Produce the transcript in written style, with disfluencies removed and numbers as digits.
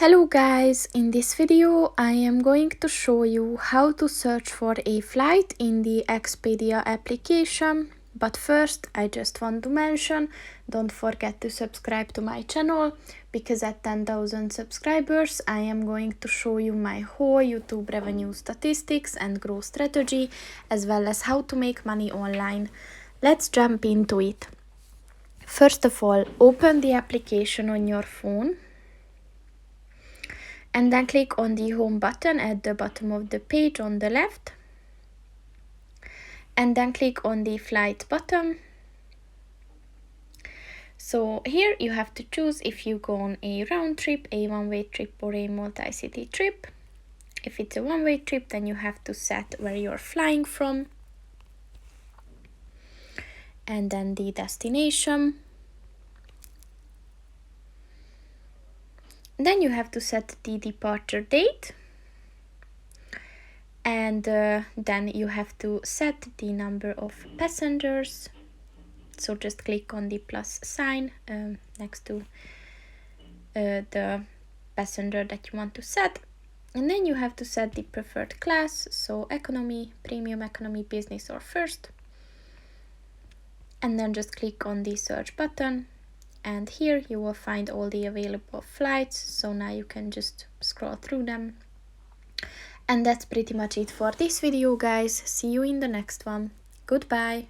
Hello guys, in this video I am going to show you how to search for a flight in the Expedia application. But first I just want to mention, don't forget to subscribe to my channel, because at 10,000 subscribers I am going to show you my whole YouTube revenue statistics and growth strategy, as well as how to make money online. Let's jump into it. First of all, open the application on your phone. And then click on the home button at the bottom of the page on the left. And then click on the flight button. So here you have to choose if you go on a round trip, a one-way trip, or a multi-city trip. If it's a one-way trip, then you have to set where you're flying from. And then the destination. Then you have to set the departure date. And then you have to set the number of passengers. So just click on the plus sign next to the passenger that you want to set. And then you have to set the preferred class, so economy, premium economy, business, or first. And then just click on the search button. And here you will find all the available flights. So now you can just scroll through them. And that's pretty much it for this video, guys. See you in the next one. Goodbye.